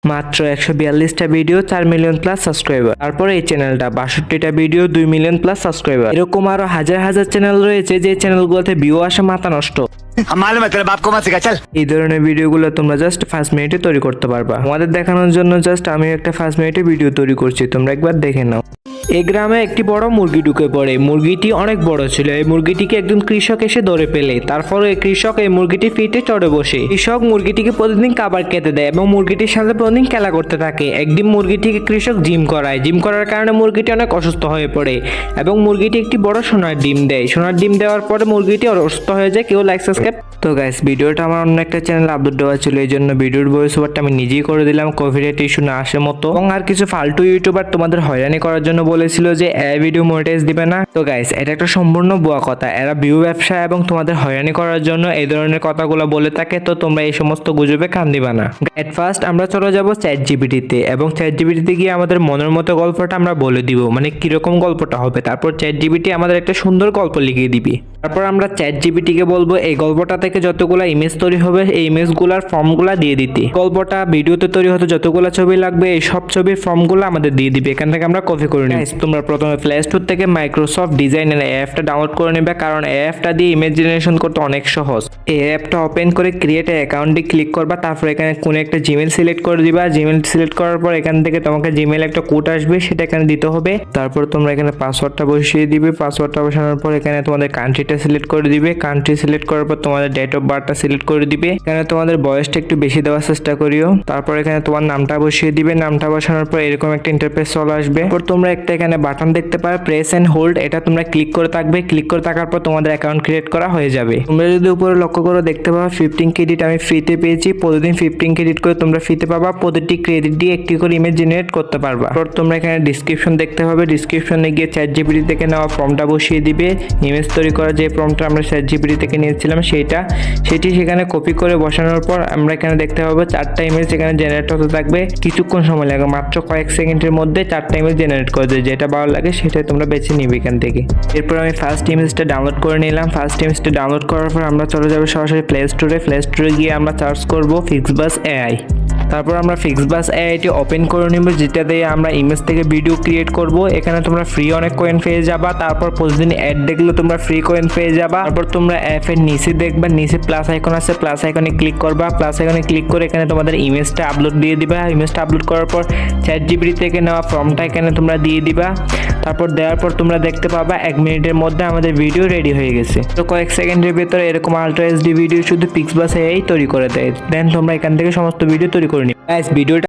মাত্র 142টা video 4 million plus subscriber. তারপরে এই চ্যানেলটা 62টা ভিডিও 2 মিলিয়ন প্লাস সাবস্ক্রাইবার। এরকম আরো হাজার হাজার চ্যানেল রয়েছে যে চ্যানেলগুলোতে ভিউ আসে মাথা নষ্ট। এই ধরনের ভিডিওগুলো তোমরা জাস্ট 5 মিনিটে তৈরি করতে পারবা। তোমাদের দেখানোর জন্য জাস্ট আমি একটা 5 মিনিটে ভিডিও তৈরি করছি, তোমরা একবার দেখে নাও। এই গ্রামে একটি বড় মুরগি ঢুকে পড়ে। মুরগিটি অনেক বড় ছিল। এই মুরগিটিকে একজন কৃষক এসে ধরে পেলে। তারপর এই কৃষক এই মুরগিটি ফিটে চড়ে বসে। কৃষক মুরগিটিকে প্রতিদিন খাবার খেতে দেয় এবং মুরগিটির সাথে প্রতিদিন খেলা করতে থাকে। একদিন মুরগিটিকে কৃষক জিম করায়। জিম করার কারণে মুরগিটি অনেক অসুস্থ হয়ে পড়ে এবং মুরগিটি একটি বড় সোনার ডিম দেয়। সোনার ডিম দেওয়ার পরে মুরগিটি অসুস্থ হয়ে যায়। কেউ লাইক সাবস্ক্রাইব। তো গাইস, ভিডিওটা আমার অন্য একটা চ্যানেলে আপলোড দেওয়া ছিল, এই জন্য ভিডিওর ভয়েস ওভারটা আমি নিজেই করে দিলাম কপিরাইট ইস্যু না আসে মতো। এবং আর কিছু ফালতু ইউটিউবার তোমাদের হয়রানি করার জন্য বলেছিল যে ভিডিও মনিটাইজ দিবে না। তো গাইস, এটা একটা সম্পূর্ণ ভুয়া কথা। এরা ভিউ ব্যবসা এবং তোমাদের হয়রানি করার জন্য এই ধরনের কথাগুলো বলে থাকে। তো তোমরা এই সমস্ত গুজবে কান দিবা না। এট ফার্স্ট আমরা চলে যাব চ্যাটজিপিটিতে এবং চ্যাটজিপিটিতে গিয়ে আমাদের মনের মতো গল্পটা আমরা বলে দিব, মানে কিরকম গল্পটা হবে। তারপর চ্যাটজিপিটি আমাদের একটা সুন্দর গল্প লিখিয়ে দিবি। তারপর আমরা চ্যাটজিপিটিকে বলবো এই গল্পটা থেকে যতগুলো ইমেজ তৈরি হবে এই ইমেজগুলোর ফর্মগুলো দিয়ে দিতে। গল্পটা ভিডিওতে তৈরি হতে যতগুলো ছবি লাগবে এই সব ছবির ফর্মগুলো আমাদের দিয়ে দিবে। এখান থেকে আমরা কপি করে নিই। তোমরা প্রথমে প্লে স্টোর থেকে মাইক্রোসফট ডিজাইনার অ্যাপটা ডাউনলোড করে নেবে, কারণ এই অ্যাপটা দিয়ে ইমেজ জেনারেশন করতে অনেক সহজ। এই অ্যাপটা ওপেন করে ক্রিয়েট অ্যাকাউন্টে ক্লিক করবা। তারপর এখানে কোনো একটা জিমেল সিলেক্ট করে দিবা। জিমেল সিলেক্ট করার পর এখান থেকে তোমাকে জিমেল একটা কোড আসবে, সেটা এখানে দিতে হবে। তারপর তোমরা এখানে পাসওয়ার্ডটা বসিয়ে দিবে। পাসওয়ার্ডটা বসানোর পর এখানে তোমাদের কান্ট্রিটা সিলেক্ট করে দিবে। কান্ট্রি সিলেক্ট করার পর তোমাদের ডেট অফ বার্থটা সিলেক্ট করে দিবে। এখানে তোমাদের বয়সটা একটু বেশি দেওয়ার চেষ্টা করিও। তারপর এখানে তোমার নামটা বসিয়ে দিবে। নামটা বসানোর পর এরকম একটা ইন্টারফেস চলে আসবে। তারপর তোমরা একটা এখানে বাটন দেখতে পাবে প্রেস এন্ড হোল্ড, এটা তোমরা ক্লিক করে থাকবে। ক্লিক করে থাকার পর তোমাদের অ্যাকাউন্ট ক্রিয়েট করা হয়ে যাবে। তোমরা যদি উপরে লক্ষ্য করে দেখতে পাবে 15 ক্রেডিট আমি ফ্রিতে পেয়েছি। প্রতিদিন 15 ক্রেডিট করে তোমরা ফ্রিতে পাবা। প্রতিটি ক্রেডিট দিয়ে একটি করে ইমেজ জেনারেট করতে পারবা। তারপর তোমরা এখানে ডিসক্রিপশন দেখতে পাবে। ডিসক্রিপশনে গিয়ে চ্যাটজিপিটি থেকে নেওয়া ফর্মটা বসিয়ে দিবে। ইমেজ তৈরি করা যে ফর্মটা আমরা চ্যাটজিপিটি থেকে নিয়েছিলাম সেটি সেখানে কপি করে বসানোর পর আমরা এখানে দেখতে পাবো 4টা ইমেজ এখানে জেনারেট হতে থাকবে। কিছুক্ষণ সময় লাগে, মাত্র কয়েক সেকেন্ডের মধ্যে 4টা ইমেজ জেনারেট করে দেবে। যেটা ভালো লাগে সেটাই তোমরা বেছে নিবে এখান থেকে। এরপর আমি ফার্স্ট ইমেজটা ডাউনলোড করে নিলাম। ফার্স্ট ইমেজটা ডাউনলোড করার পর আমরা চলে যাবো সরাসরি প্লে স্টোরে গিয়ে আমরা সার্চ করব ফিক্সবাস এআই। তারপর আমরা ফিক্সবাস এআইটি ওপেন করে নিব, যেটা দিয়ে আমরা ইমেজ থেকে ভিডিও ক্রিয়েট করব। এখানে তোমরা ফ্রি অনেক কয়েন পেয়ে যাবা। তারপর প্রতিদিন অ্যাড দেখলে তোমরা ফ্রি কয়েন পেয়ে যাবা। তারপর তোমরা অ্যাপের নিচে দেখবা, নিচে প্লাস আইকন আছে, প্লাস আইকনে ক্লিক করবা। প্লাস আইকনে ক্লিক করে এখানে তোমাদের ইমেজটা আপলোড দিয়ে দিবা। ইমেজটা আপলোড করার পর চ্যাটজিপিটি থেকে নেওয়া ফর্মটা এখানে তোমরা দিয়ে দিবা। তারপর দেওয়ার পর তোমরা দেখতে পাবা 1 মিনিটের মধ্যে আমাদের ভিডিও রেডি হয়ে গেছে। তো কয়েক সেকেন্ডের ভিতরে এরকম আলট্রা এইচডি ভিডিও শুধু ফিক্সবাস এআই তৈরি করে দেয়। দেন তোমরা এখান থেকে সমস্ত ভিডিও তৈরি করে নিবে। গাইস, ভিডিওটা